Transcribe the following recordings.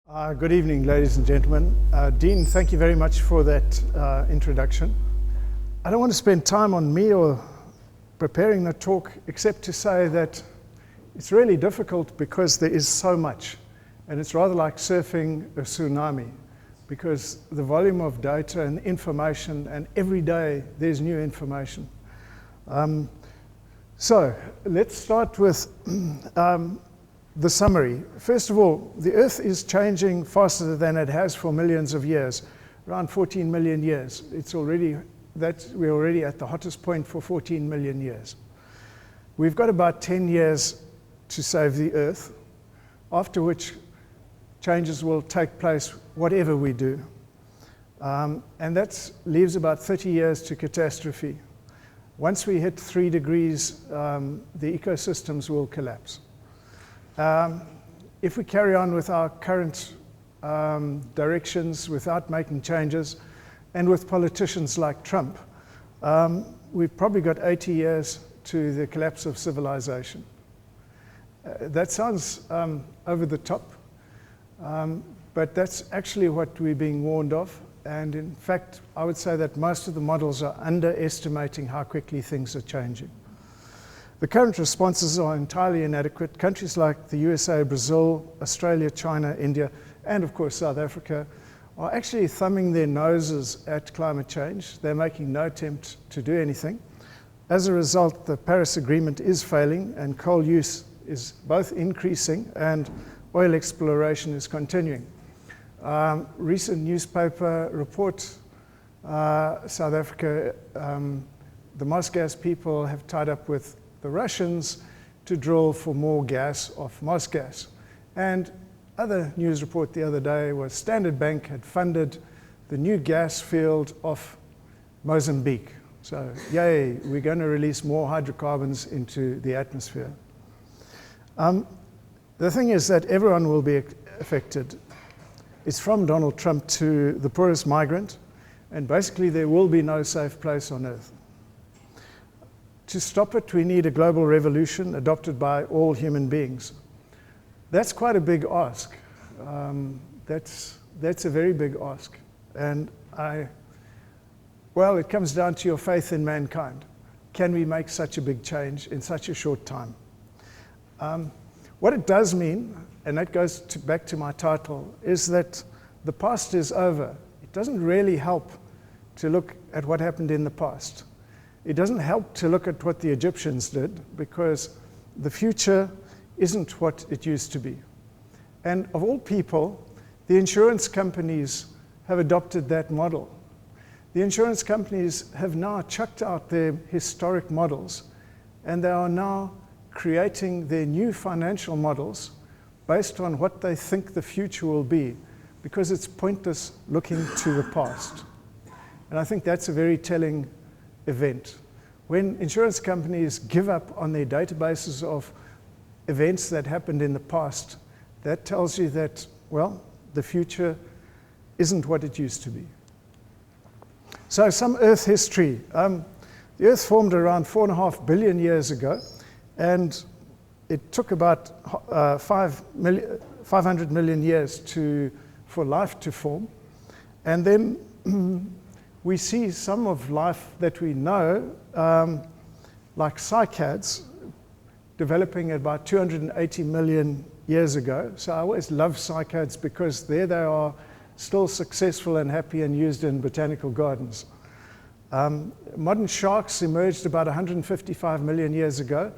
Good evening, ladies and gentlemen. Dean, thank you very much for that introduction. I don't want to spend time on me or preparing the talk, except to say that it's really difficult because there is so much, and it's rather like surfing a tsunami, because the volume of data and information, and every day there's new information. So let's start with the summary. First of all, the Earth is changing faster than it has for millions of years, around 14 million years. We're already at the hottest point for 14 million years. We've got about 10 years to save the Earth, after which changes will take place whatever we do. And that leaves about 30 years to catastrophe. Once we hit 3 degrees, the ecosystems will collapse. If we carry on with our current directions without making changes, and with politicians like Trump, we've probably got 80 years to the collapse of civilization. That sounds over the top, but that's actually what we're being warned of. And in fact, I would say that most of the models are underestimating how quickly things are changing. The current responses are entirely inadequate. Countries like the USA, Brazil, Australia, China, India, and of course South Africa are actually thumbing their noses at climate change. They're making no attempt to do anything. As a result, the Paris Agreement is failing, and coal use is both increasing and oil exploration is continuing. Recent newspaper report, South Africa, the moss gas people have tied up with the Russians to drill for more gas off moss gas. And other news report the other day was Standard Bank had funded the new gas field off Mozambique. So yay, we're going to release more hydrocarbons into the atmosphere. The thing is that everyone will be affected. It's from Donald Trump to the poorest migrant, and basically there will be no safe place on Earth. To stop it, we need a global revolution adopted by all human beings. That's quite a big ask. That's a very big ask. And it comes down to your faith in mankind. Can we make such a big change in such a short time? What it does mean, and that goes back to my title, is that the past is over. It doesn't really help to look at what happened in the past. It doesn't help to look at what the Egyptians did, because the future isn't what it used to be. And of all people, the insurance companies have adopted that model. The insurance companies have now chucked out their historic models, and they are now creating their new financial models based on what they think the future will be, because it's pointless looking to the past. And I think that's a very telling event. When insurance companies give up on their databases of events that happened in the past, that tells you that, well, the future isn't what it used to be. So some Earth history. The Earth formed around 4.5 billion years ago, and it took about 500 million years for life to form. And then we see some of life that we know, like cycads, developing about 280 million years ago. So I always love cycads because there they are, still successful and happy and used in botanical gardens. Modern sharks emerged about 155 million years ago,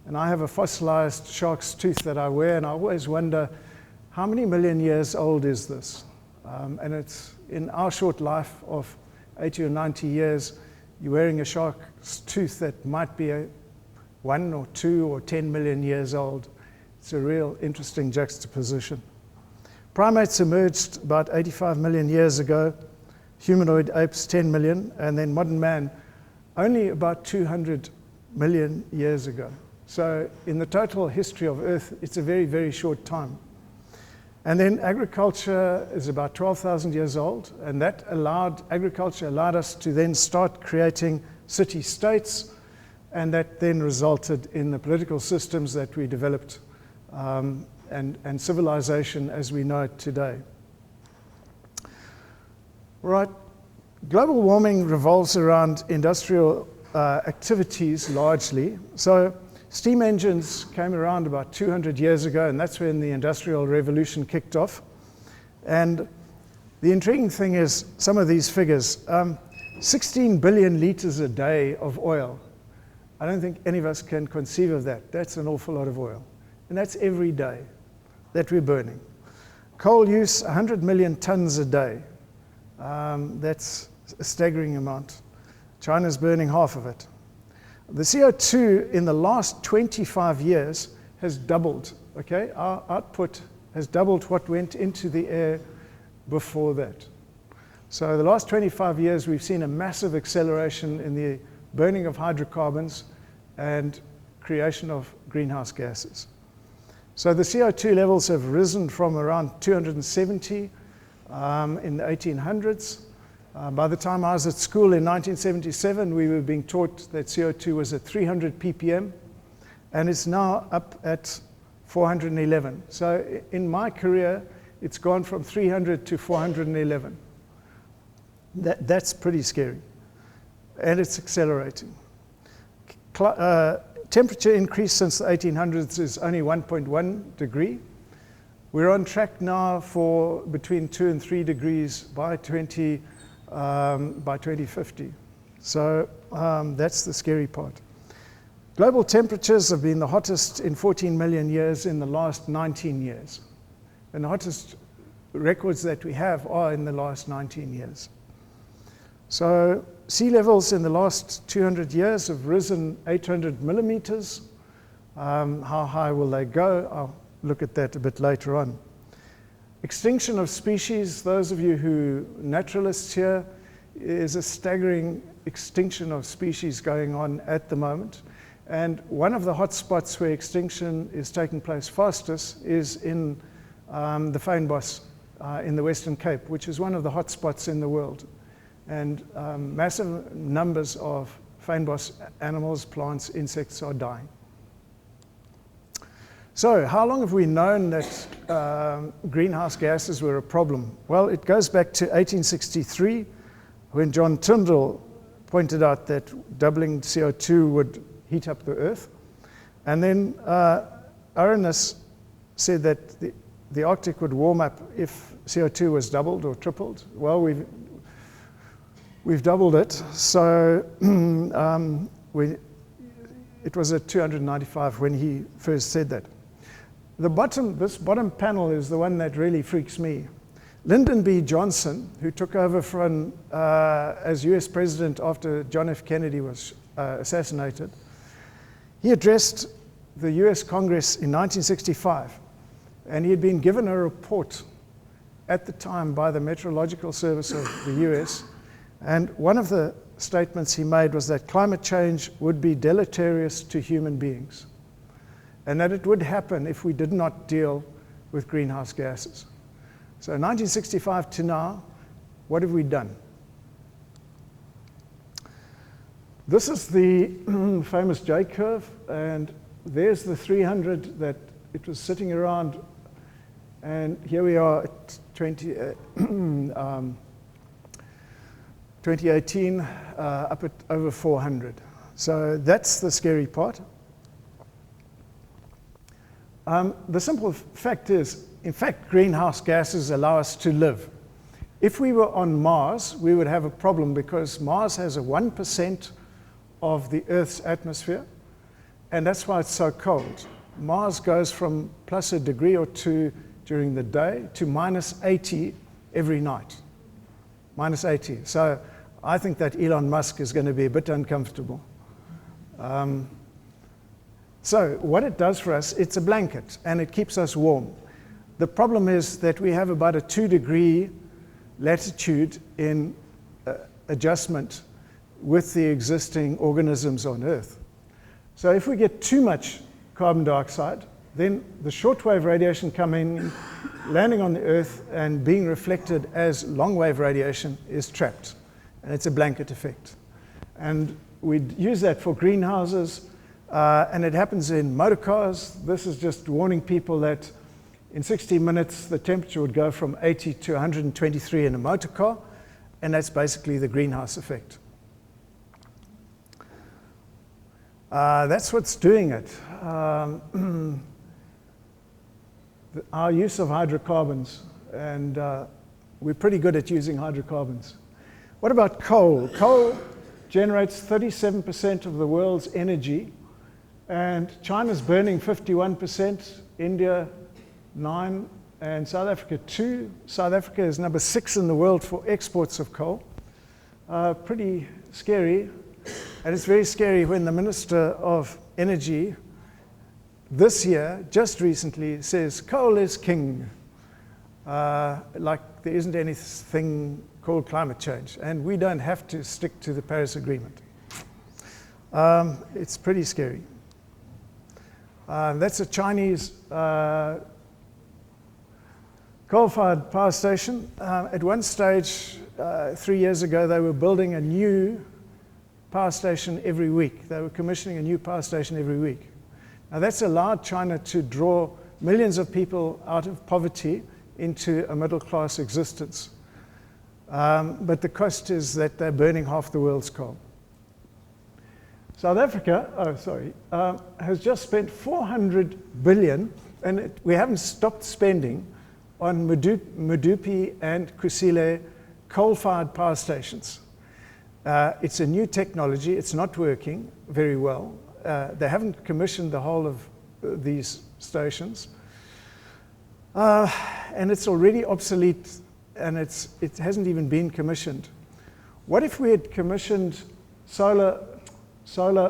and I have a fossilized shark's tooth that I wear, and I always wonder, how many million years old is this? And it's in our short life of 80 or 90 years, you're wearing a shark's tooth that might be 1 or 2 or 10 million years old. It's a real interesting juxtaposition. Primates emerged about 85 million years ago, humanoid apes 10 million, and then modern man only about 200 million years ago. So in the total history of Earth, it's a very, very short time. And then agriculture is about 12,000 years old, and agriculture allowed us to then start creating city-states, and that then resulted in the political systems that we developed and civilization as we know it today. Right. Global warming revolves around industrial activities largely. So steam engines came around about 200 years ago, and that's when the Industrial Revolution kicked off. And the intriguing thing is some of these figures. 16 billion liters a day of oil. I don't think any of us can conceive of that. That's an awful lot of oil. And that's every day that we're burning. Coal use, 100 million tons a day. That's a staggering amount. China's burning half of it. The CO2 in the last 25 years has doubled, okay? Our output has doubled what went into the air before that. So the last 25 years, we've seen a massive acceleration in the burning of hydrocarbons and creation of greenhouse gases. So the CO2 levels have risen from around 270 in the 1800s. By the time I was at school in 1977, we were being taught that CO2 was at 300 ppm, and it's now up at 411. So in my career, it's gone from 300 to 411. That's pretty scary, and it's accelerating. Temperature increase since the 1800s is only 1.1 degree. We're on track now for between 2 and 3 degrees by 2050. So that's the scary part. Global temperatures have been the hottest in 14 million years in the last 19 years. And the hottest records that we have are in the last 19 years. So sea levels in the last 200 years have risen 800 millimeters. How high will they go? I'll look at that a bit later on. Extinction of species, those of you who are naturalists here, is a staggering extinction of species going on at the moment. And one of the hot spots where extinction is taking place fastest is in the fynbos in the Western Cape, which is one of the hot spots in the world. And massive numbers of fynbos animals, plants, insects are dying. So how long have we known that greenhouse gases were a problem? Well, it goes back to 1863, when John Tyndall pointed out that doubling CO2 would heat up the Earth. And then Arrhenius said that the Arctic would warm up if CO2 was doubled or tripled. Well, we've doubled it. So it was at 295 when he first said that. This bottom panel is the one that really freaks me. Lyndon B. Johnson, who took over from, as US president after John F. Kennedy was assassinated, he addressed the US Congress in 1965, and he had been given a report at the time by the Meteorological Service of the US, and one of the statements he made was that climate change would be deleterious to human beings, and that it would happen if we did not deal with greenhouse gases. So 1965 to now, what have we done? This is the famous J-curve, and there's the 300 that it was sitting around, and here we are at 2018, up at over 400. So that's the scary part. The simple fact is, in fact, greenhouse gases allow us to live. If we were on Mars, we would have a problem because Mars has a 1% of the Earth's atmosphere, and that's why it's so cold. Mars goes from plus a degree or two during the day to minus 80 every night. Minus 80. So I think that Elon Musk is going to be a bit uncomfortable. So what it does for us, it's a blanket, and it keeps us warm. The problem is that we have about a 2-degree latitude in adjustment with the existing organisms on Earth. So if we get too much carbon dioxide, then the shortwave radiation coming, landing on the Earth, and being reflected as long-wave radiation is trapped. And it's a blanket effect. And we use that for greenhouses, and it happens in motor cars. This is just warning people that In 60 minutes, the temperature would go from 80 to 123 in a motor car, and that's basically the greenhouse effect. That's what's doing it. Our use of hydrocarbons, and we're pretty good at using hydrocarbons. What about coal? Coal generates 37% of the world's energy, and China's burning 51%, India 9%, and South Africa 2%. South Africa is number 6 in the world for exports of coal. Pretty scary, and it's very scary when the Minister of Energy this year, just recently, says coal is king. Like there isn't anything called climate change, and we don't have to stick to the Paris Agreement. It's pretty scary. That's a Chinese coal-fired power station. At one stage, 3 years ago, they were building a new power station every week. They were commissioning a new power station every week. Now that's allowed China to draw millions of people out of poverty into a middle-class existence. But the cost is that they're burning half the world's coal. South Africa, has just spent 400 billion, and we haven't stopped spending on Medupi and Kusile coal-fired power stations. It's a new technology. It's not working very well. They haven't commissioned the whole of these stations. And it's already obsolete, and it hasn't even been commissioned. What if we had commissioned solar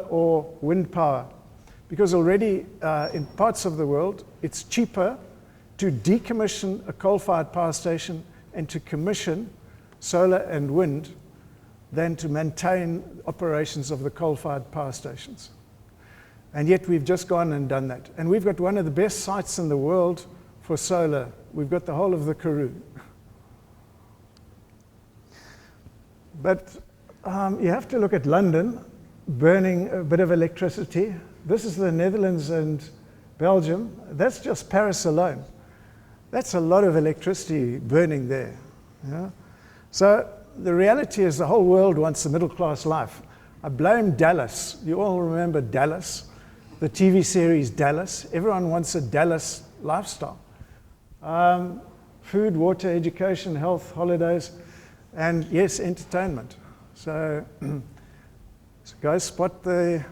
or wind power? Because already in parts of the world, it's cheaper to decommission a coal-fired power station and to commission solar and wind than to maintain operations of the coal-fired power stations. And yet we've just gone and done that. And we've got one of the best sites in the world for solar. We've got the whole of the Karoo. But you have to look at London burning a bit of electricity. This is the Netherlands and Belgium. That's just Paris alone. That's a lot of electricity burning there. Yeah? So the reality is the whole world wants a middle-class life. I blame Dallas. You all remember Dallas, the TV series Dallas. Everyone wants a Dallas lifestyle. Food, water, education, health, holidays, and yes, entertainment. So go spot the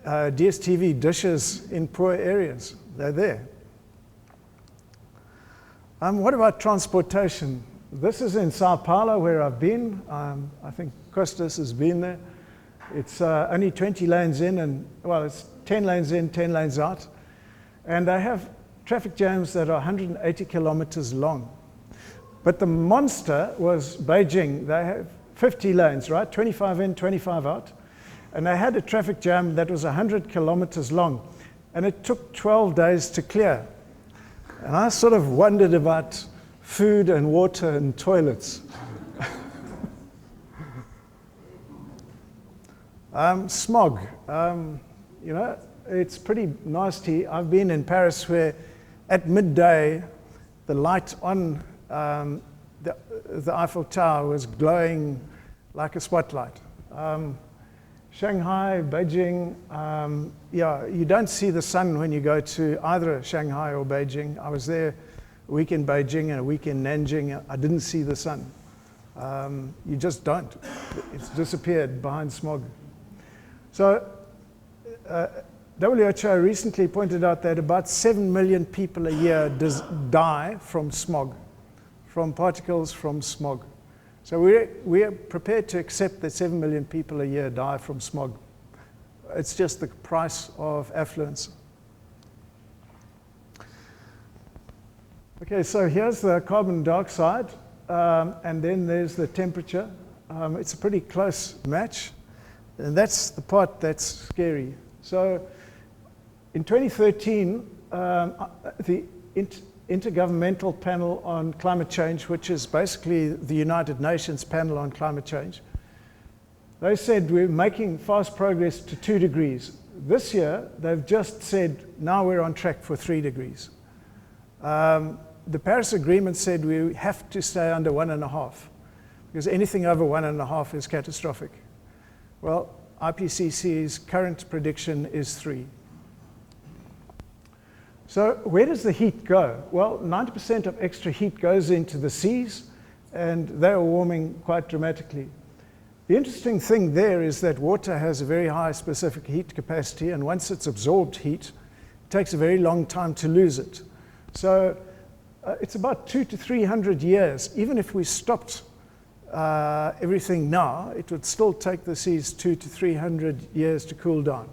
DSTV dishes in poor areas. They're there. What about transportation? This is in Sao Paulo, where I've been. I think Costas has been there. It's only 20 lanes in, and well, it's 10 lanes in, 10 lanes out. And they have traffic jams that are 180 kilometers long. But the monster was Beijing. They have 50 lanes, right? 25 in, 25 out. And they had a traffic jam that was 100 kilometers long. And it took 12 days to clear. And I sort of wondered about food and water and toilets. Smog. You know, it's pretty nasty. I've been in Paris where at midday the light on the Eiffel Tower was glowing like a spotlight. Shanghai, Beijing, yeah, you don't see the sun when you go to either Shanghai or Beijing. I was there a week in Beijing and a week in Nanjing. I didn't see the sun. You just don't. It's disappeared behind smog. So WHO recently pointed out that about 7 million people a year die from smog, from particles from smog. So we're prepared to accept that 7 million people a year die from smog. It's just the price of affluence. Okay, so here's the carbon dioxide, and then there's the temperature. It's a pretty close match, and that's the part that's scary. So in 2013, the Intergovernmental Panel on Climate Change, which is basically the United Nations panel on climate change, they said we're making fast progress to 2 degrees. This year, they've just said now we're on track for 3 degrees. The Paris Agreement said we have to stay under 1.5, because anything over 1.5 is catastrophic. Well, IPCC's current prediction is 3. So where does the heat go? Well, 90% of extra heat goes into the seas, and they are warming quite dramatically. The interesting thing there is that water has a very high specific heat capacity, and once it's absorbed heat, it takes a very long time to lose it. So it's about 200 to 300 years. Even if we stopped everything now, it would still take the seas 200 to 300 years to cool down.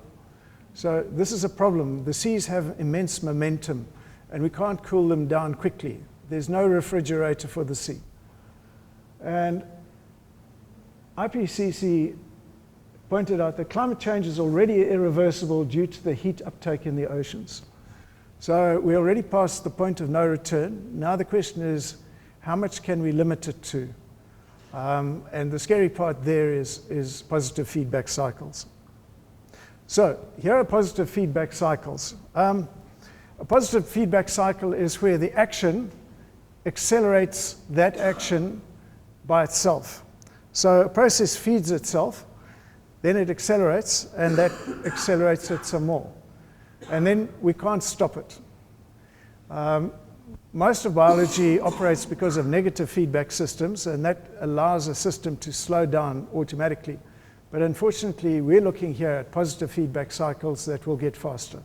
So this is a problem. The seas have immense momentum, and we can't cool them down quickly. There's no refrigerator for the sea. And IPCC pointed out that climate change is already irreversible due to the heat uptake in the oceans. So we already passed the point of no return. Now the question is, how much can we limit it to? And the scary part there is positive feedback cycles. So here are positive feedback cycles. A positive feedback cycle is where the action accelerates that action by itself. So a process feeds itself, then it accelerates, and that accelerates it some more. And then we can't stop it. Most of biology operates because of negative feedback systems, and that allows a system to slow down automatically. But unfortunately, we're looking here at positive feedback cycles that will get faster.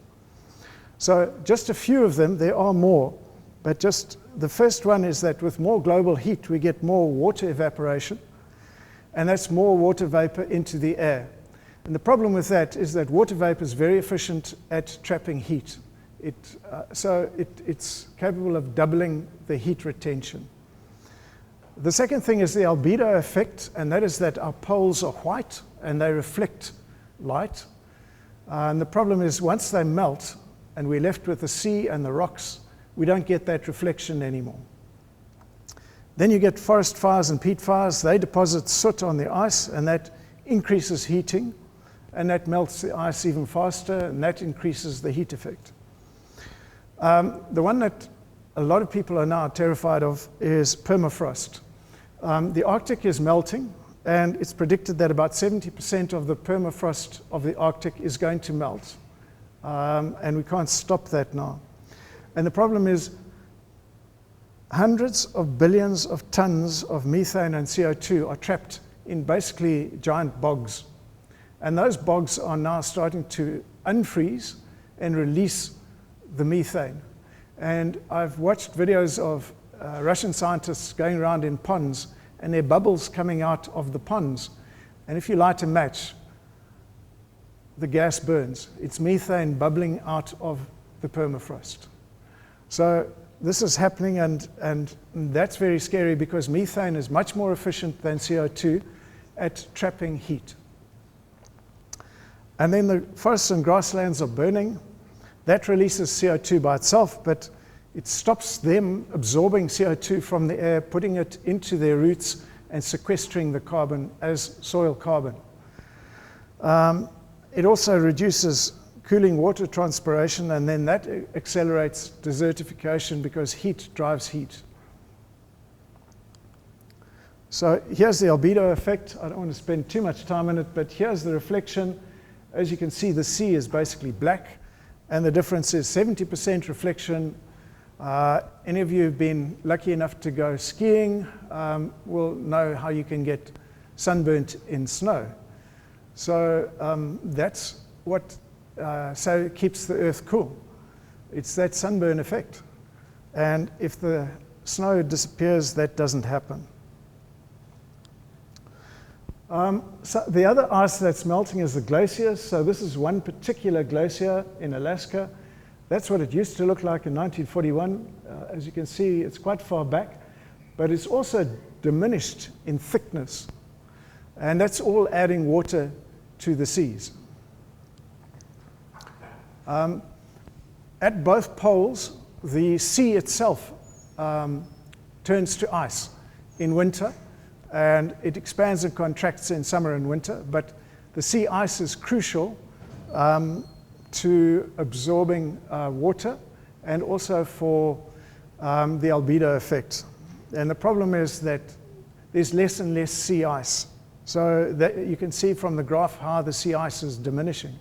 So just a few of them, there are more, but just the first one is that with more global heat, we get more water evaporation, and that's more water vapor into the air. And the problem with that is that water vapor is very efficient at trapping heat. It's capable of doubling the heat retention. The second thing is the albedo effect, and that is that our poles are white and they reflect light. And the problem is once they melt and we're left with the sea and the rocks, we don't get that reflection anymore. Then you get forest fires and peat fires. They deposit soot on the ice, and that increases heating, and that melts the ice even faster, and that increases the heat effect. The one that a lot of people are now terrified of is permafrost. The Arctic is melting, and it's predicted that about 70% of the permafrost of the Arctic is going to melt, and we can't stop that now. And the problem is hundreds of billions of tons of methane and CO2 are trapped in basically giant bogs. And those bogs are now starting to unfreeze and release the methane. And I've watched videos of Russian scientists going around in ponds, and there are bubbles coming out of the ponds. And if you light a match, the gas burns. It's methane bubbling out of the permafrost. So this is happening, and that's very scary because methane is much more efficient than CO2 at trapping heat. And then the forests and grasslands are burning. That releases CO2 by itself, but it stops them absorbing CO2 from the air, putting it into their roots and sequestering the carbon as soil carbon. It also reduces cooling water transpiration, and then that accelerates desertification because heat drives heat. So here's the albedo effect. I don't want to spend too much time on it, but here's the reflection. As you can see, the sea is basically black, and the difference is 70% reflection. Any of you who've been lucky enough to go skiing will know how you can get sunburnt in snow. So that's what so keeps the earth cool. It's that sunburn effect. And if the snow disappears, that doesn't happen. So the other ice that's melting is the glaciers. So this is one particular glacier in Alaska. That's what it used to look like in 1941. As you can see, it's quite far back, but it's also diminished in thickness. And that's all adding water to the seas. At both poles, the sea itself turns to ice in winter, and it expands and contracts in summer and winter, but the sea ice is crucial to absorbing water and also for the albedo effect. And the problem is that there's less and less sea ice. So that you can see from the graph how the sea ice is diminishing.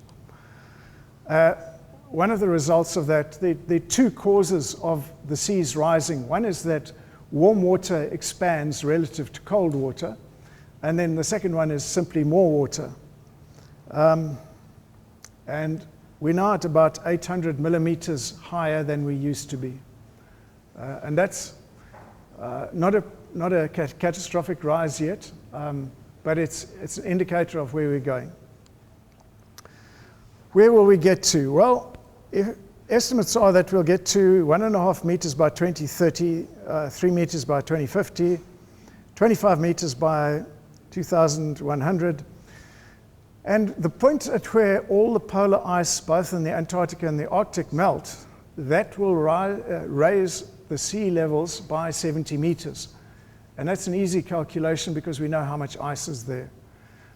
One of the results of that, there are two causes of the seas rising. One is that warm water expands relative to cold water. And then the second one is simply more water. And we're now at about 800 millimeters higher than we used to be. And that's not a catastrophic rise yet, but it's an indicator of where we're going. Where will we get to? Well, estimates are that we'll get to 1.5 meters by 2030, 3 meters by 2050, 25 meters by 2100. And the point at where all the polar ice, both in the Antarctica and the Arctic, melt, that will raise the sea levels by 70 meters. And that's an easy calculation because we know how much ice is there.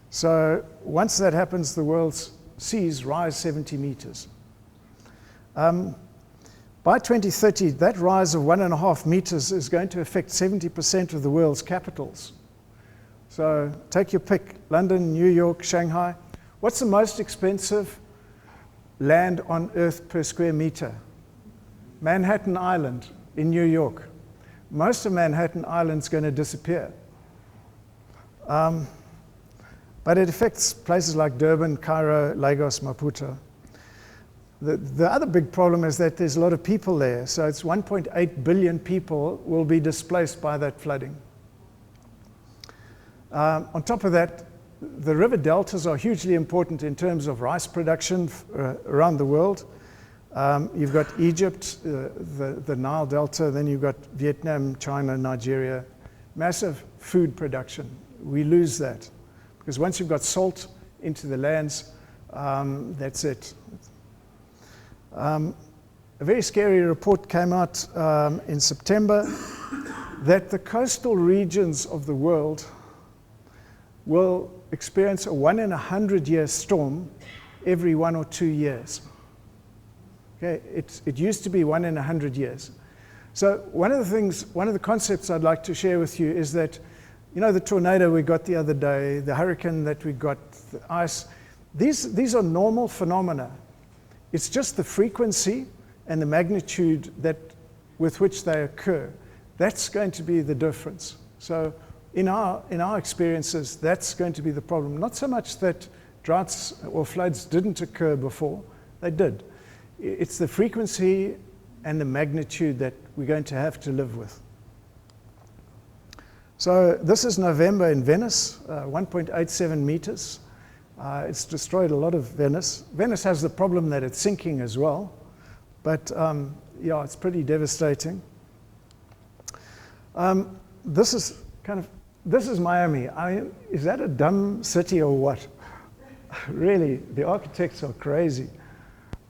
So once that happens, the world's seas rise 70 meters. By 2030, that rise of 1.5 meters is going to affect 70% of the world's capitals. So take your pick, London, New York, Shanghai. What's the most expensive land on Earth per square meter? Manhattan Island in New York. Most of Manhattan Island's going to disappear. But it affects places like Durban, Cairo, Lagos, Maputo. The other big problem is that there's a lot of people there. So it's 1.8 billion people will be displaced by that flooding. On top of that, the river deltas are hugely important in terms of rice production around the world. You've got Egypt, the Nile Delta, then you've got Vietnam, China, Nigeria. Massive food production. We lose that. Because once you've got salt into the lands, that's it. A very scary report came out in September that the coastal regions of the world will experience a 1 in 100-year storm every 1 or 2 years. Okay, it used to be 1 in 100 years. So one of the concepts I'd like to share with you is that, you know, the tornado we got the other day, the hurricane that we got, the ice, these are normal phenomena. It's just the frequency and the magnitude with which they occur. That's going to be the difference. So in our experiences, that's going to be the problem. Not so much that droughts or floods didn't occur before, they did. It's the frequency and the magnitude that we're going to have to live with. So this is November in Venice, 1.87 meters. It's destroyed a lot of Venice. Venice has the problem that it's sinking as well, but yeah, it's pretty devastating. This is Miami. I mean, is that a dumb city or what? Really, the architects are crazy.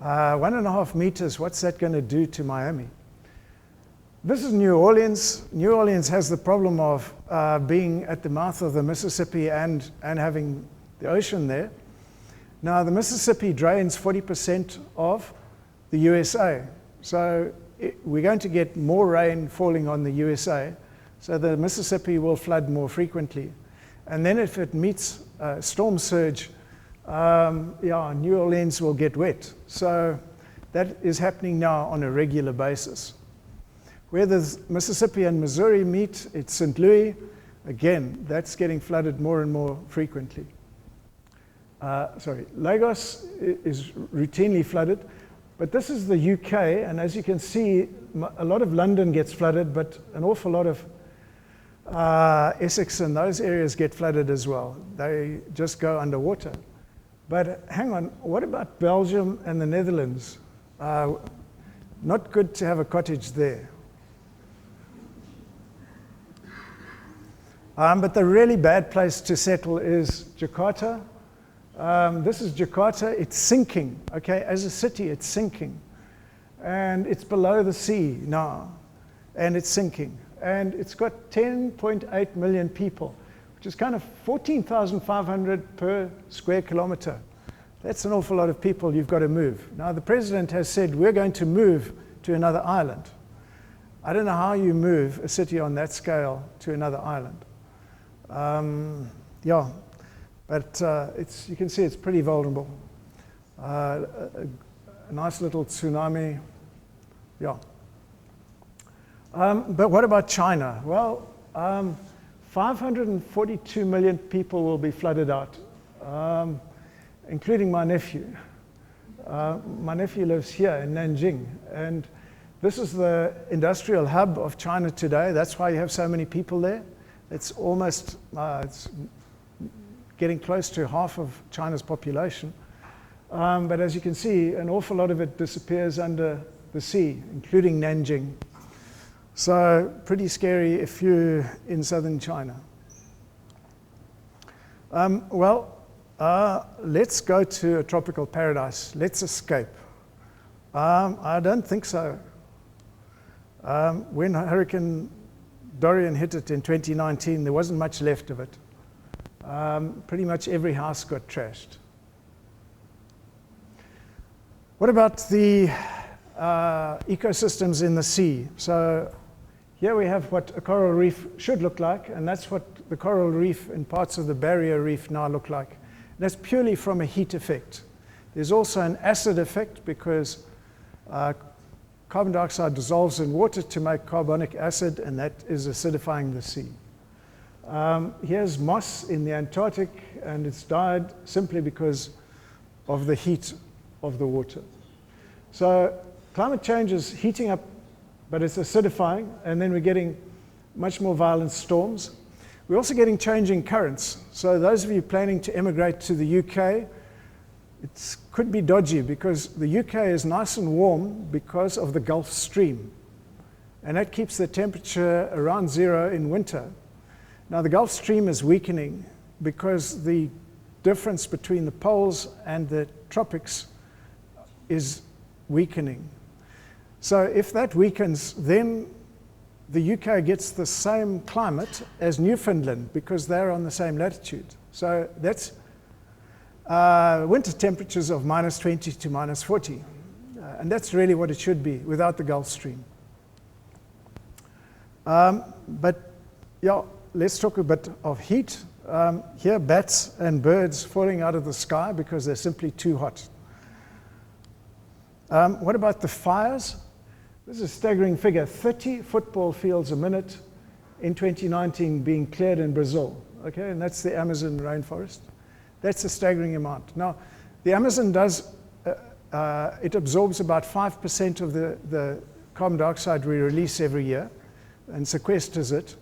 1.5 meters, what's that going to do to Miami? This is New Orleans. New Orleans has the problem of being at the mouth of the Mississippi and having the ocean there. Now, the Mississippi drains 40% of the USA. So we're going to get more rain falling on the USA. So the Mississippi will flood more frequently. And then if it meets storm surge, New Orleans will get wet. So that is happening now on a regular basis. Where the Mississippi and Missouri meet, it's St. Louis. Again, that's getting flooded more and more frequently. Lagos is routinely flooded, but this is the UK, and as you can see, a lot of London gets flooded, but an awful lot of Essex and those areas get flooded as well. They just go underwater. But hang on, what about Belgium and the Netherlands? Not good to have a cottage there. But the really bad place to settle is Jakarta. This is Jakarta. It's sinking. Okay, as a city, it's sinking. And it's below the sea now. And it's sinking. And it's got 10.8 million people, which is kind of 14,500 per square kilometer. That's an awful lot of people you've got to move. Now, the president has said, we're going to move to another island. I don't know how you move a city on that scale to another island. Yeah, but you can see it's pretty vulnerable. A nice little tsunami, yeah. But what about China? Well, 542 million people will be flooded out, including my nephew. My nephew lives here in Nanjing, and this is the industrial hub of China today. That's why you have so many people there. It's almost, it's getting close to half of China's population. But as you can see, an awful lot of it disappears under the sea, including Nanjing. So pretty scary if you're in southern China. Let's go to a tropical paradise. Let's escape. I don't think so. When Hurricane Dorian hit it in 2019, there wasn't much left of it. Pretty much every house got trashed. What about the ecosystems in the sea? So here we have what a coral reef should look like, and that's what the coral reef and parts of the barrier reef now look like. And that's purely from a heat effect. There's also an acid effect because carbon dioxide dissolves in water to make carbonic acid, and that is acidifying the sea. Here's moss in the Antarctic, and it's died simply because of the heat of the water. So climate change is heating up, but it's acidifying, and then we're getting much more violent storms. We're also getting changing currents. So those of you planning to emigrate to the UK, it could be dodgy because the UK is nice and warm because of the Gulf Stream. And that keeps the temperature around 0 in winter. Now the Gulf Stream is weakening because the difference between the poles and the tropics is weakening. So if that weakens, then the UK gets the same climate as Newfoundland because they're on the same latitude. So that's winter temperatures of -20 to -40. And that's really what it should be without the Gulf Stream. But yeah, let's talk a bit of heat. Here, bats and birds falling out of the sky because they're simply too hot. What about the fires? This is a staggering figure, 30 football fields a minute in 2019 being cleared in Brazil, okay? And that's the Amazon rainforest. That's a staggering amount. Now, the Amazon it absorbs about 5% of the carbon dioxide we release every year and sequesters it,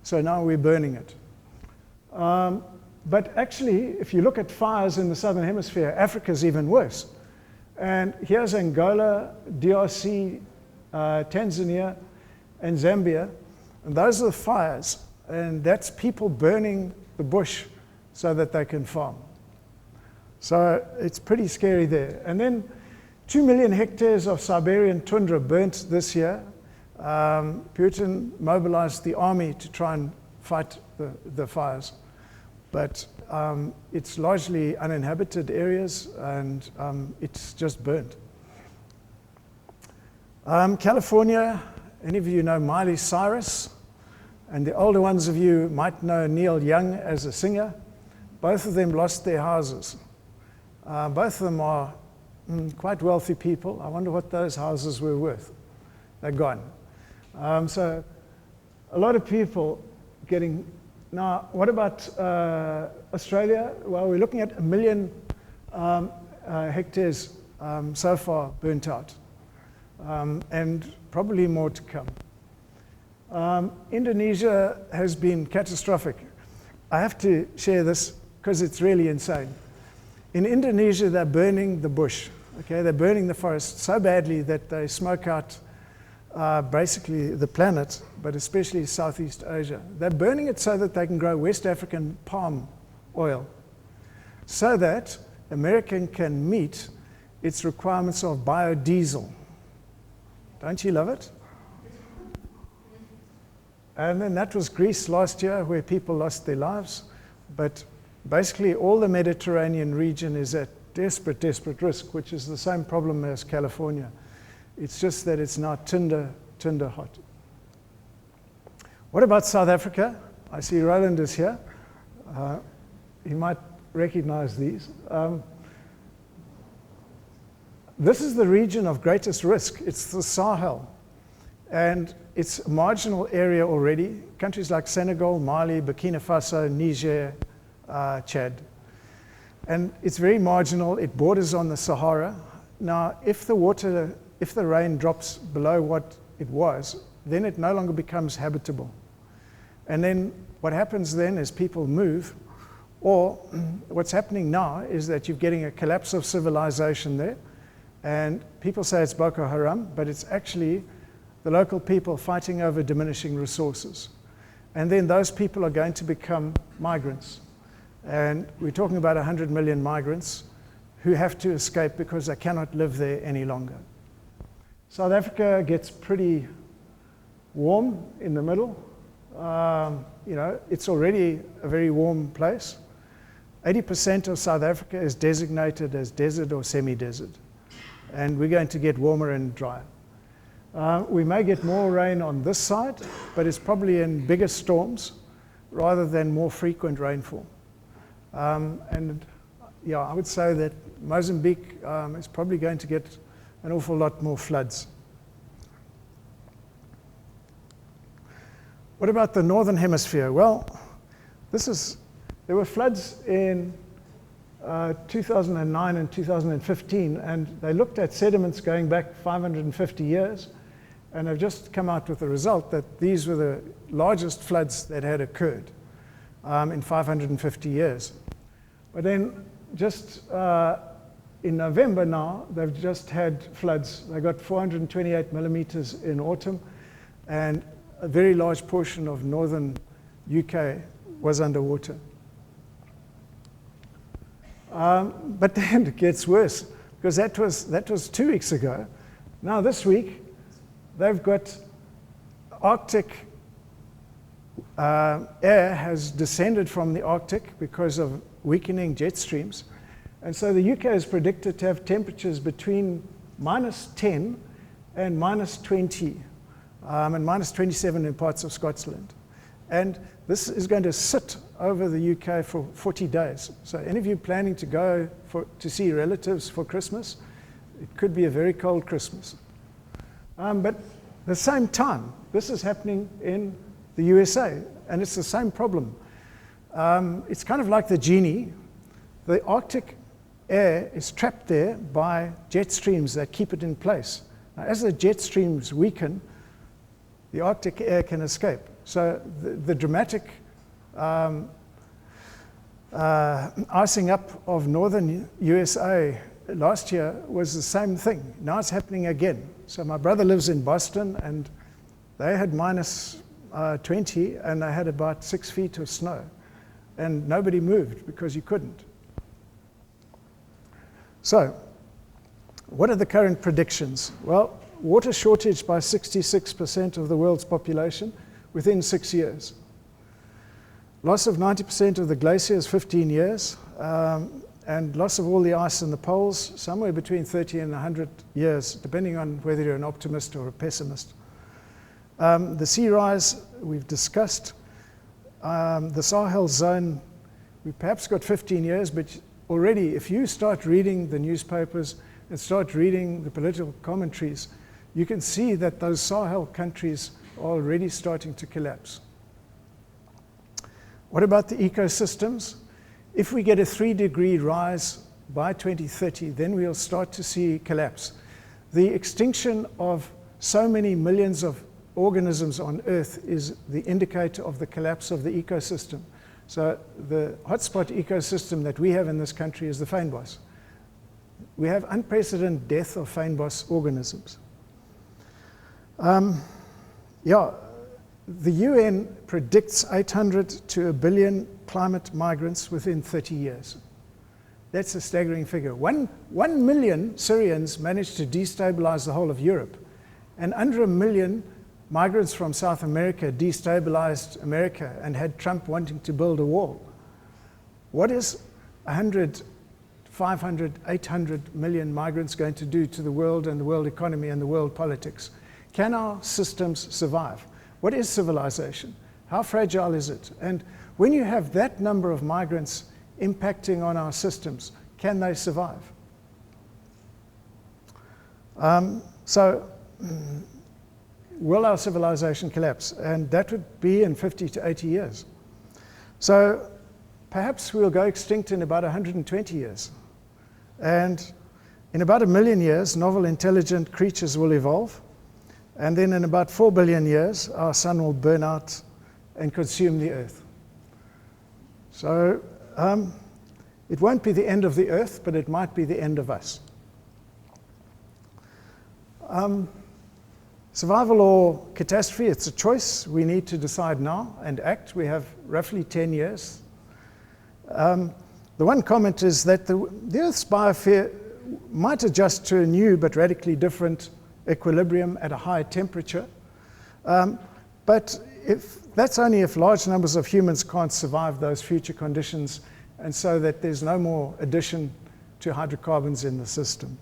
so now we're burning it. But actually, if you look at fires in the southern hemisphere, Africa's even worse. And here's Angola, DRC, Tanzania, and Zambia. And those are the fires. And that's people burning the bush so that they can farm. So it's pretty scary there. And then 2 million hectares of Siberian tundra burnt this year. Putin mobilized the army to try and fight the fires. But it's largely uninhabited areas, and it's just burnt. California, any of you know Miley Cyrus? And the older ones of you might know Neil Young as a singer. Both of them lost their houses. Both of them are quite wealthy people. I wonder what those houses were worth. They're gone. So a lot of people getting... Now, what about Australia? Well, we're looking at 1 million hectares so far burnt out, and probably more to come. Indonesia has been catastrophic. I have to share this because it's really insane. In Indonesia, they're burning the bush. Okay, they're burning the forest so badly that they smoke out basically the planet, but especially Southeast Asia. They're burning it so that they can grow West African palm oil, so that America can meet its requirements of biodiesel. Don't you love it? And then that was Greece last year, where people lost their lives. But basically all the Mediterranean region is at desperate risk, which is the same problem as California. It's just that it's now tinder hot. What about South Africa? I see Roland is here. He might recognize these. This is the region of greatest risk. It's the Sahel. And it's a marginal area already. Countries like Senegal, Mali, Burkina Faso, Niger, Chad. And it's very marginal. It borders on the Sahara. Now, if the rain drops below what it was, then it no longer becomes habitable. And then what happens then is people move, or what's happening now is that you're getting a collapse of civilization there. And people say it's Boko Haram, but it's actually the local people fighting over diminishing resources. And then those people are going to become migrants. And we're talking about 100 million migrants who have to escape because they cannot live there any longer. South Africa gets pretty warm in the middle. It's already a very warm place. 80% of South Africa is designated as desert or semi-desert. And we're going to get warmer and drier. We may get more rain on this side, but it's probably in bigger storms rather than more frequent rainfall. I would say that Mozambique is probably going to get an awful lot more floods. What about the northern hemisphere? Well, there were floods in 2009 and 2015, and they looked at sediments going back 550 years, and they've just come out with the result that these were the largest floods that had occurred in 550 years. But then just in November now, they've just had floods. They got 428 millimeters in autumn, and a very large portion of northern UK was underwater. But then it gets worse, because that was 2 weeks ago. Now this week, they've got Arctic air has descended from the Arctic because of weakening jet streams. And so the UK is predicted to have temperatures between -10 and -20, and -27 in parts of Scotland. And this is going to sit over the UK for 40 days. So any of you planning to go to see relatives for Christmas, it could be a very cold Christmas. But at the same time, this is happening in the USA, and it's the same problem. It's kind of like the genie. The Arctic air is trapped there by jet streams that keep it in place. Now, as the jet streams weaken, the Arctic air can escape. So the dramatic icing up of northern USA last year was the same thing. Now it's happening again. So my brother lives in Boston, and they had -20, and they had about 6 feet of snow. And nobody moved because you couldn't. So, what are the current predictions? Well, water shortage by 66% of the world's population within 6 years. Loss of 90% of the glaciers, 15 years, and loss of all the ice in the poles, somewhere between 30 and 100 years, depending on whether you're an optimist or a pessimist. The sea rise, we've discussed. The Sahel zone, we perhaps got 15 years, but already if you start reading the newspapers and start reading the political commentaries, you can see that those Sahel countries are already starting to collapse. What about the ecosystems? If we get a 3-degree rise by 2030, then we'll start to see collapse. The extinction of so many millions of organisms on Earth is the indicator of the collapse of the ecosystem. So the hotspot ecosystem that we have in this country is the fynbos. We have unprecedented death of fynbos organisms. The UN predicts 800 to 1 billion climate migrants within 30 years. That's a staggering figure. 1 million Syrians managed to destabilize the whole of Europe, and under 1 million migrants from South America destabilized America and had Trump wanting to build a wall. What is 100, 500, 800 million migrants going to do to the world and the world economy and the world politics? Can our systems survive? What is civilization? How fragile is it? And when you have that number of migrants impacting on our systems, can they survive? Will our civilization collapse? And that would be in 50 to 80 years. So perhaps we'll go extinct in about 120 years. And in about 1 million years, novel intelligent creatures will evolve. And then in about 4 billion years, our sun will burn out and consume the earth. So it won't be the end of the earth, but it might be the end of us. Survival or catastrophe, it's a choice. We need to decide now and act. We have roughly 10 years. The one comment is that the Earth's biosphere might adjust to a new but radically different equilibrium at a high temperature. But that's only if large numbers of humans can't survive those future conditions, and so that there's no more addition to hydrocarbons in the system.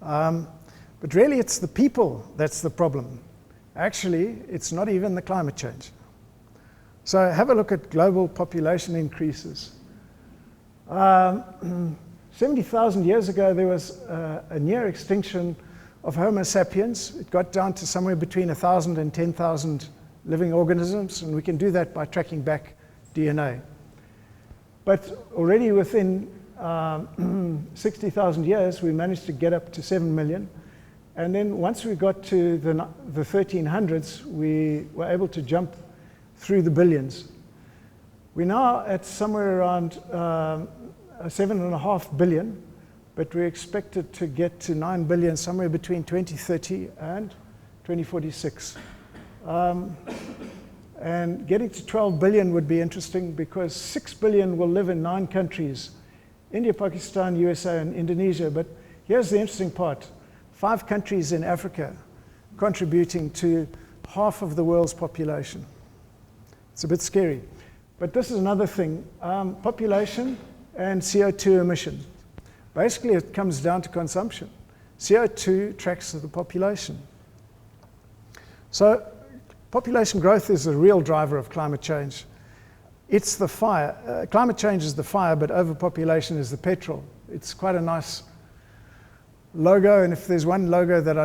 But really, it's the people that's the problem. Actually, it's not even the climate change. So have a look at global population increases. 70,000 years ago, there was a near extinction of Homo sapiens. It got down to somewhere between 1,000 and 10,000 living organisms, and we can do that by tracking back DNA. But already within 60,000 years, we managed to get up to 7 million. And then once we got to the 1300s, we were able to jump through the billions. We're now at somewhere around 7.5 billion, but we're expected to get to 9 billion somewhere between 2030 and 2046. And getting to 12 billion would be interesting, because 6 billion will live in 9 countries: India, Pakistan, USA, and Indonesia. But here's the interesting part. 5 countries in Africa contributing to half of the world's population. It's a bit scary. But this is another thing, population and CO2 emissions. Basically, it comes down to consumption. CO2 tracks the population. So population growth is a real driver of climate change. It's the fire. Climate change is the fire, but overpopulation is the petrol. It's quite a nice logo, and if there's one logo that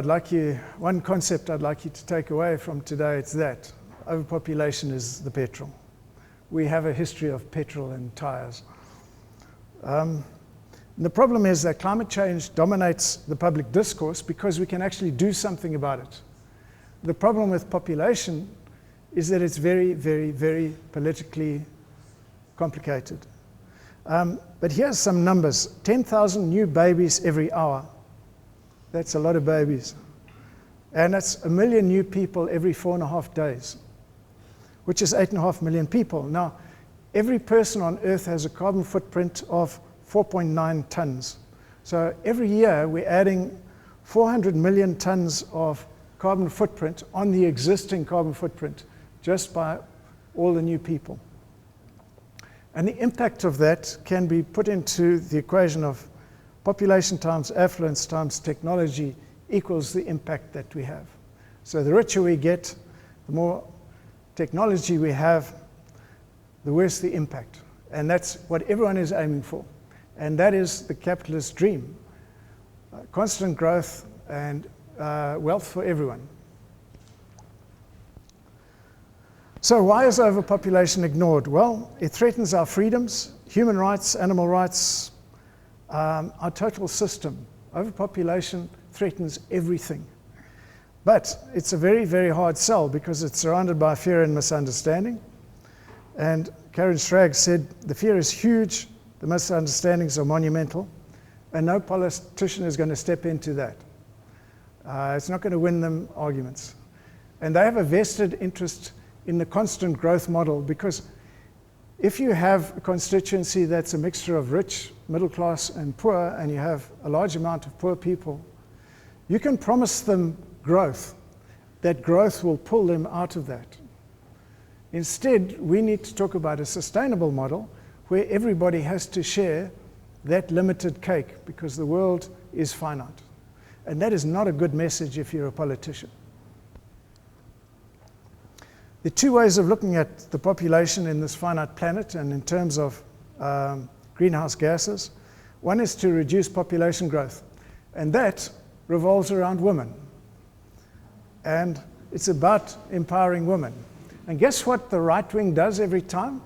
one concept I'd like you to take away from today, it's that. Overpopulation is the petrol. We have a history of petrol and tires. The problem is that climate change dominates the public discourse because we can actually do something about it. The problem with population is that it's very, very, very politically complicated. But here's some numbers. 10,000 new babies every hour. That's a lot of babies. And that's 1 million new people every 4.5 days, which is 8.5 million people. Now, every person on Earth has a carbon footprint of 4.9 tons. So every year, we're adding 400 million tons of carbon footprint on the existing carbon footprint, just by all the new people. And the impact of that can be put into the equation of population times affluence times technology equals the impact that we have. So the richer we get, the more technology we have, the worse the impact. And that's what everyone is aiming for. And that is the capitalist dream. Constant growth and wealth for everyone. So why is overpopulation ignored? Well, it threatens our freedoms, human rights, animal rights, our total system. Overpopulation threatens everything. But it's a very, very hard sell because it's surrounded by fear and misunderstanding. And Karen Schrag said, the fear is huge, the misunderstandings are monumental, and no politician is going to step into that. It's not going to win them arguments. And they have a vested interest in the constant growth model, because if you have a constituency that's a mixture of rich, middle class, and poor, and you have a large amount of poor people, you can promise them growth. That growth will pull them out of that. Instead, we need to talk about a sustainable model where everybody has to share that limited cake, because the world is finite. And that is not a good message if you're a politician. There are two ways of looking at the population in this finite planet and in terms of greenhouse gases. One is to reduce population growth, and that revolves around women. And it's about empowering women. And guess what the right wing does every time?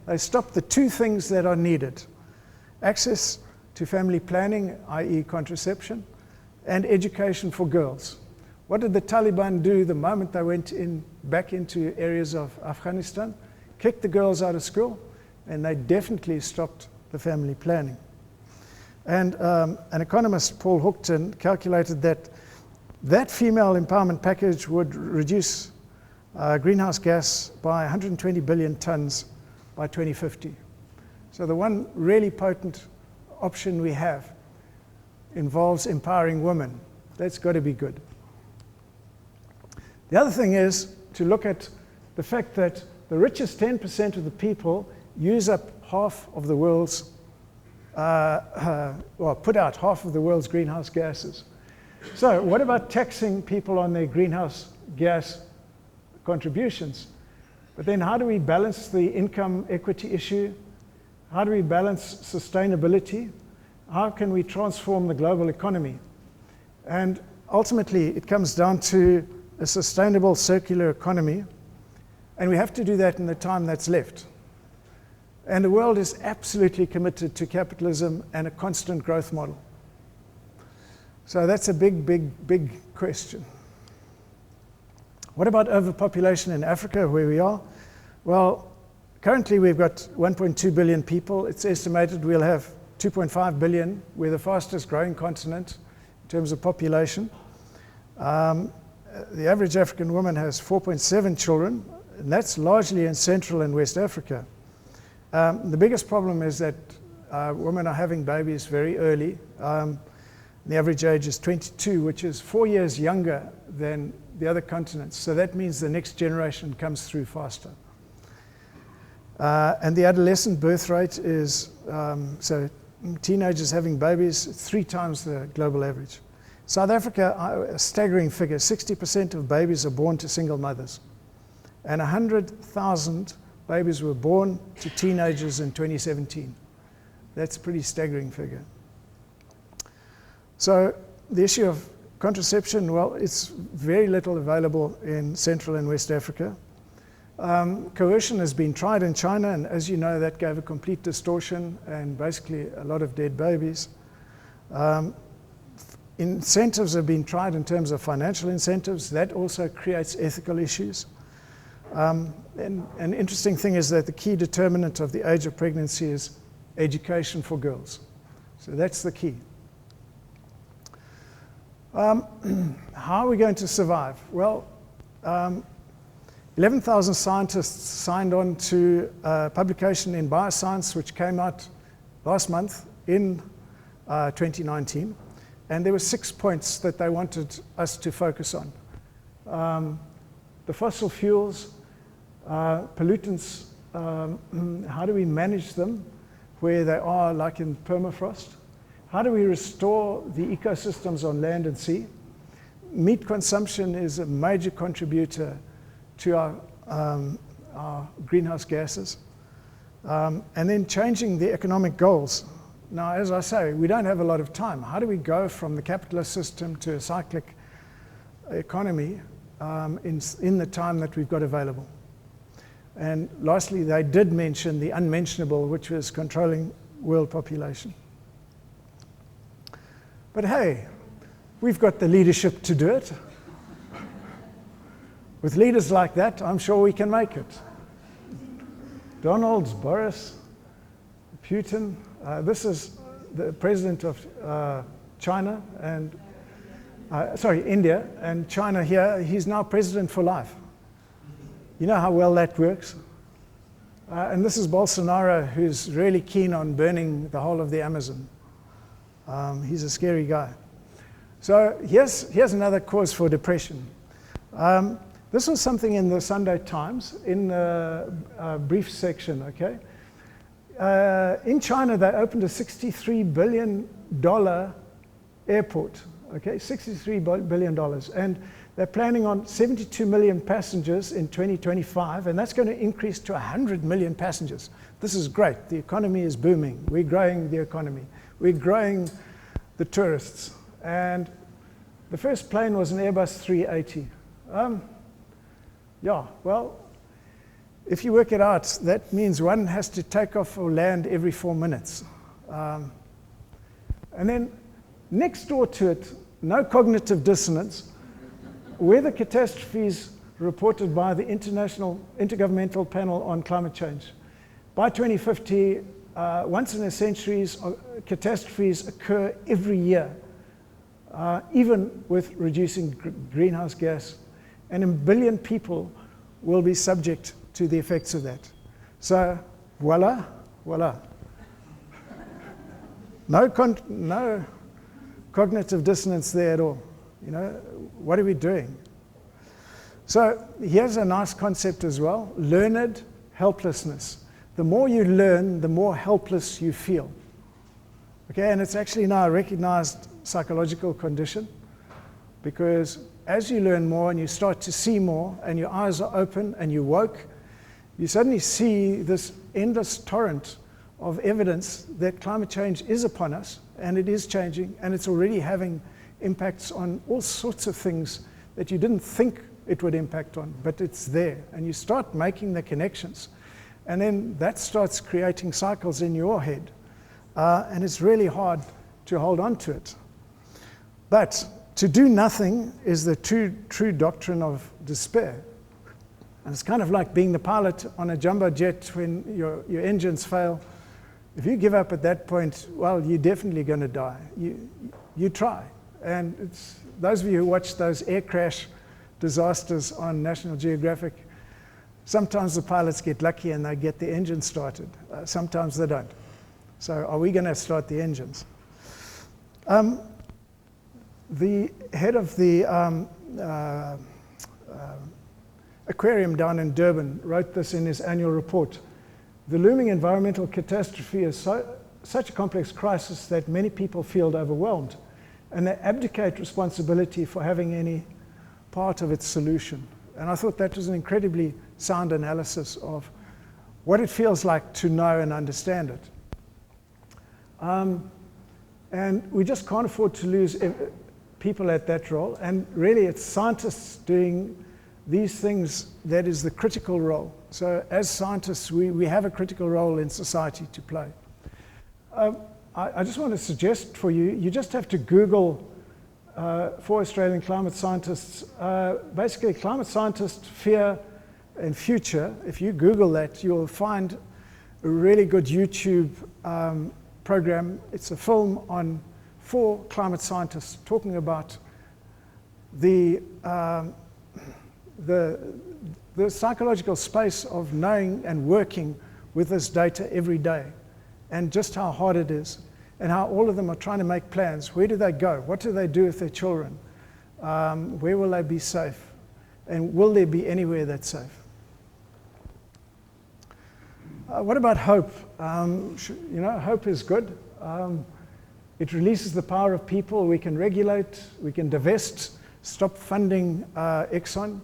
They stop the two things that are needed: access to family planning, i.e. contraception, and education for girls. What did the Taliban do the moment they went back into areas of Afghanistan? Kicked the girls out of school, and they definitely stopped the family planning. And an economist, Paul Hookton, calculated that female empowerment package would reduce greenhouse gas by 120 billion tons by 2050. So the one really potent option we have involves empowering women. That's got to be good. The other thing is to look at the fact that the richest 10% of the people use up half of the world's, put out half of the world's greenhouse gases. So what about taxing people on their greenhouse gas contributions? But then how do we balance the income equity issue? How do we balance sustainability? How can we transform the global economy? And ultimately, it comes down to a sustainable circular economy, and we have to do that in the time that's left. And the world is absolutely committed to capitalism and a constant growth model. So that's a big, big, big question. What about overpopulation in Africa, where we are? Well, currently we've got 1.2 billion people. It's estimated we'll have 2.5 billion. We're the fastest growing continent in terms of population. The average African woman has 4.7 children, and that's largely in Central and West Africa. The biggest problem is that women are having babies very early. The average age is 22, which is 4 years younger than the other continents. So that means the next generation comes through faster. And the adolescent birth rate is, so teenagers having babies, 3 times the global average. South Africa, a staggering figure, 60% of babies are born to single mothers. And 100,000 babies were born to teenagers in 2017. That's a pretty staggering figure. So the issue of contraception, well, it's very little available in Central and West Africa. Coercion has been tried in China, and as you know, that gave a complete distortion and basically a lot of dead babies. Incentives have been tried in terms of financial incentives. That also creates ethical issues. And an interesting thing is that the key determinant of the age of pregnancy is education for girls. So that's the key. How are we going to survive? Well, 11,000 scientists signed on to a publication in Bioscience, which came out last month in 2019. And there were 6 points that they wanted us to focus on. The fossil fuels, pollutants, how do we manage them where they are, like in permafrost? How do we restore the ecosystems on land and sea? Meat consumption is a major contributor to our greenhouse gases. And then changing the economic goals. Now, as I say, we don't have a lot of time. How do we go from the capitalist system to a cyclic economy in the time that we've got available? And lastly, they did mention the unmentionable, which was controlling world population. But hey, we've got the leadership to do it. With leaders like that, I'm sure we can make it. Donald, Boris, Putin, this is the president of China and, India, and China here, he's now president for life. You know how well that works? And this is Bolsonaro, who's really keen on burning the whole of the Amazon. He's a scary guy. So here's another cause for depression. This was something in the Sunday Times, in the brief section, okay? In China, they opened a $63 billion airport, okay? $63 billion. And They're planning on 72 million passengers in 2025, and that's going to increase to 100 million passengers. This is great. The economy is booming. We're growing the economy. We're growing the tourists. And the first plane was an Airbus 380. Yeah, well, if you work it out, that means one has to take off or land every 4 minutes. And then next door to it, no cognitive dissonance, weather catastrophes reported by the Intergovernmental Panel on Climate Change. By 2050, once in a century, catastrophes occur every year, even with reducing greenhouse gas, and 1 billion people will be subject to the effects of that. So, voila, voila. No cognitive dissonance there at all. You know, what are we doing? So here's a nice concept as well, learned helplessness. The more you learn, the more helpless you feel. Okay, and it's actually now a recognized psychological condition, because as you learn more and you start to see more and your eyes are open and you're woke, you suddenly see this endless torrent of evidence that climate change is upon us, and it is changing, and it's already having impacts on all sorts of things that you didn't think it would impact on, but it's there. And you start making the connections. And then that starts creating cycles in your head. And it's really hard to hold on to it. But to do nothing is the true doctrine of despair. And it's kind of like being the pilot on a jumbo jet when your engines fail. If you give up at that point, well, you're definitely going to die. You try. And it's those of you who watch those air crash disasters on National Geographic, sometimes the pilots get lucky and they get the engine started. Sometimes they don't. So are we going to start the engines? The head of the aquarium down in Durban wrote this in his annual report. The looming environmental catastrophe is such a complex crisis that many people feel overwhelmed, and they abdicate responsibility for having any part of its solution. And I thought that was an incredibly sound analysis of what it feels like to know and understand it. And we just can't afford to lose people at that role. And really, it's scientists doing these things that is the critical role. So as scientists, we have a critical role in society to play. I just want to suggest for you, you just have to Google for Australian climate scientists, basically climate scientists fear and future. If you Google that, you'll find a really good YouTube program. It's a film on 4 climate scientists talking about the psychological space of knowing and working with this data every day, and just how hard it is, and how all of them are trying to make plans. Where do they go? What do they do with their children? Where will they be safe? And will there be anywhere that's safe? What about hope? You know, hope is good. It releases the power of people. We can regulate, we can divest, stop funding Exxon,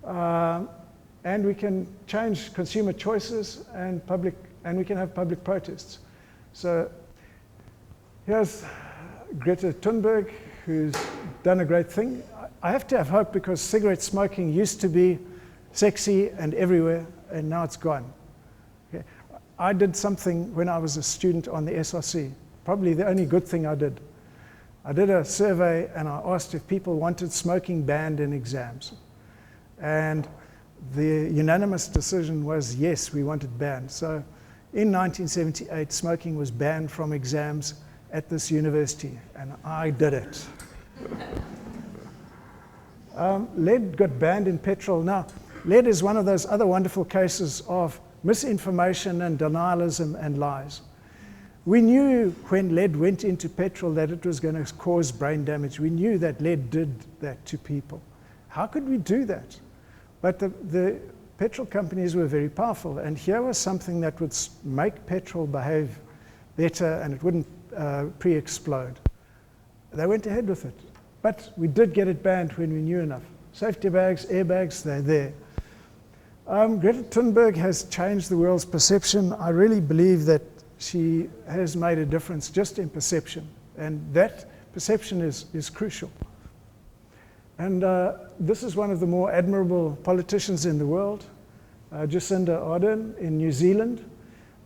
and we can change consumer choices and we can have public protests. So here's Greta Thunberg, who's done a great thing. I have to have hope because cigarette smoking used to be sexy and everywhere, and now it's gone. Okay. I did something when I was a student on the SRC, probably the only good thing I did. I did a survey and I asked if people wanted smoking banned in exams. And the unanimous decision was yes, we wanted banned. So in 1978, smoking was banned from exams at this university, and I did it. Lead got banned in petrol. Now, lead is one of those other wonderful cases of misinformation and denialism and lies. We knew when lead went into petrol that it was going to cause brain damage. We knew that lead did that to people. How could we do that? But the petrol companies were very powerful, and here was something that would make petrol behave better and it wouldn't pre-explode. They went ahead with it. But we did get it banned when we knew enough. Safety bags, airbags, they're there. Greta Thunberg has changed the world's perception. I really believe that she has made a difference just in perception. And that perception is crucial. And this is one of the more admirable politicians in the world, Jacinda Ardern in New Zealand.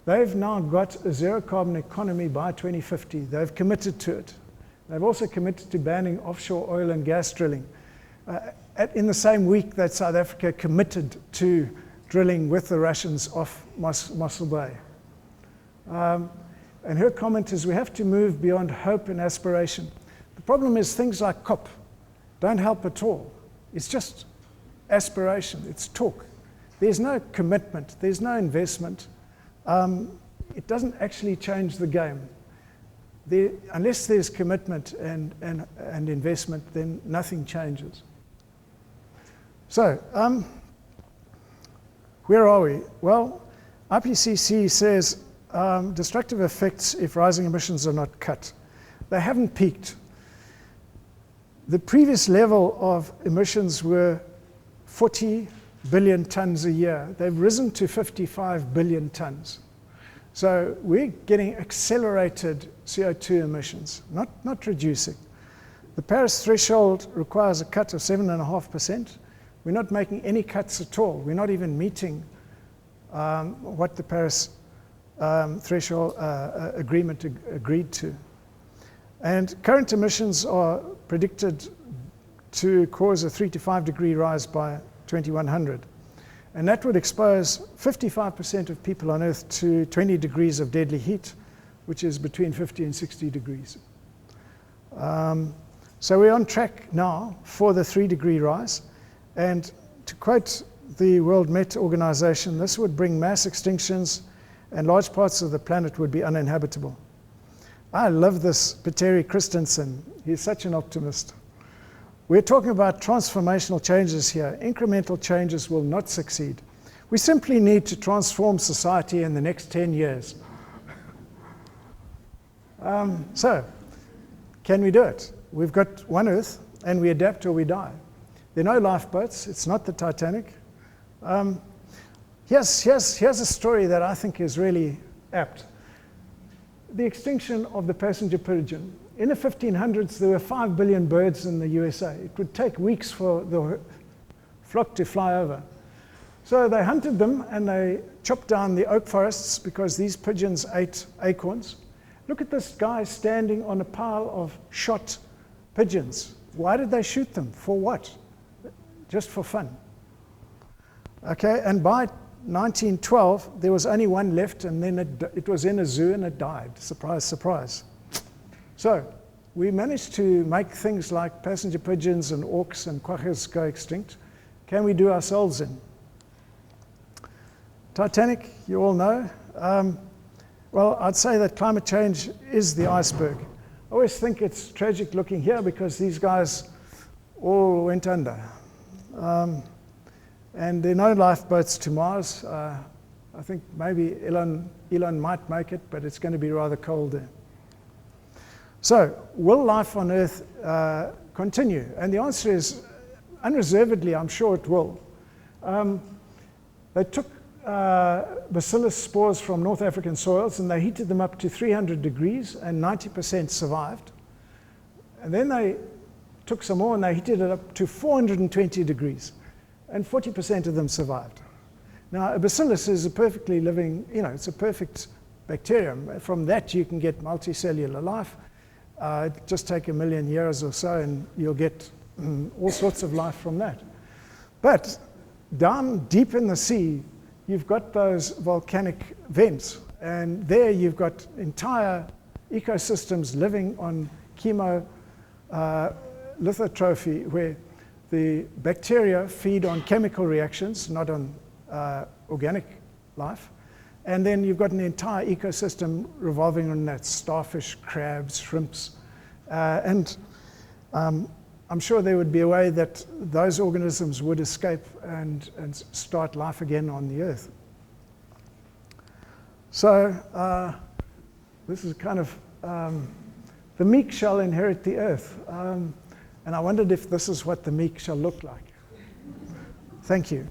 They've now got a zero carbon economy by 2050. They've committed to it. They've also committed to banning offshore oil and gas drilling. In the same week that South Africa committed to drilling with the Russians off Mossel Bay. And her comment is, we have to move beyond hope and aspiration. The problem is things like COP don't help at all. It's just aspiration, it's talk. There's no commitment, there's no investment. It doesn't actually change the game. Unless there's commitment and investment, then nothing changes. So, where are we? Well, IPCC says destructive effects if rising emissions are not cut. They haven't peaked. The previous level of emissions were 40 billion tons a year. They've risen to 55 billion tons. So we're getting accelerated CO2 emissions, not reducing. The Paris threshold requires a cut of 7.5%. We're not making any cuts at all. We're not even meeting what the Paris threshold agreement agreed to. And current emissions are predicted to cause a 3 to 5 degree rise by 2100. And that would expose 55% of people on Earth to 20 degrees of deadly heat, which is between 50 and 60 degrees. So we're on track now for the 3 degree rise. And to quote the World Met Organization, this would bring mass extinctions and large parts of the planet would be uninhabitable. I love this Petteri Christensen. He's such an optimist. We're talking about transformational changes here. Incremental changes will not succeed. We simply need to transform society in the next 10 years. So, can we do it? We've got one Earth, and we adapt or we die. There are no lifeboats. It's not the Titanic. Here's a story that I think is really apt. The extinction of the passenger pigeon. In the 1500s, there were 5 billion birds in the USA. It would take weeks for the flock to fly over. So they hunted them and they chopped down the oak forests because these pigeons ate acorns. Look at this guy standing on a pile of shot pigeons. Why did they shoot them? For what? Just for fun. Okay, and by 1912, there was only one left, and then it was in a zoo and it died. Surprise, surprise. So we managed to make things like passenger pigeons and auks and quaggas go extinct. Can we do ourselves in? Titanic, you all know. Well, I'd say that climate change is the iceberg. I always think it's tragic looking here because these guys all went under. And there are no lifeboats to Mars. I think maybe Elon might make it, but it's going to be rather cold there. So, will life on Earth continue? And the answer is, unreservedly, I'm sure it will. They took bacillus spores from North African soils and they heated them up to 300 degrees and 90% survived. And then they took some more and they heated it up to 420 degrees. And 40% of them survived. Now, a bacillus is a perfectly living, it's a perfect bacterium. From that, you can get multicellular life. Just take 1 million years or so, and you'll get all sorts of life from that. But down deep in the sea, you've got those volcanic vents. And there you've got entire ecosystems living on chemolithotrophy, where the bacteria feed on chemical reactions, not on organic life. And then you've got an entire ecosystem revolving on that, starfish, crabs, shrimps. And I'm sure there would be a way that those organisms would escape and start life again on the Earth. So this is kind of, the meek shall inherit the Earth. And I wondered if this is what the meek shall look like. Thank you.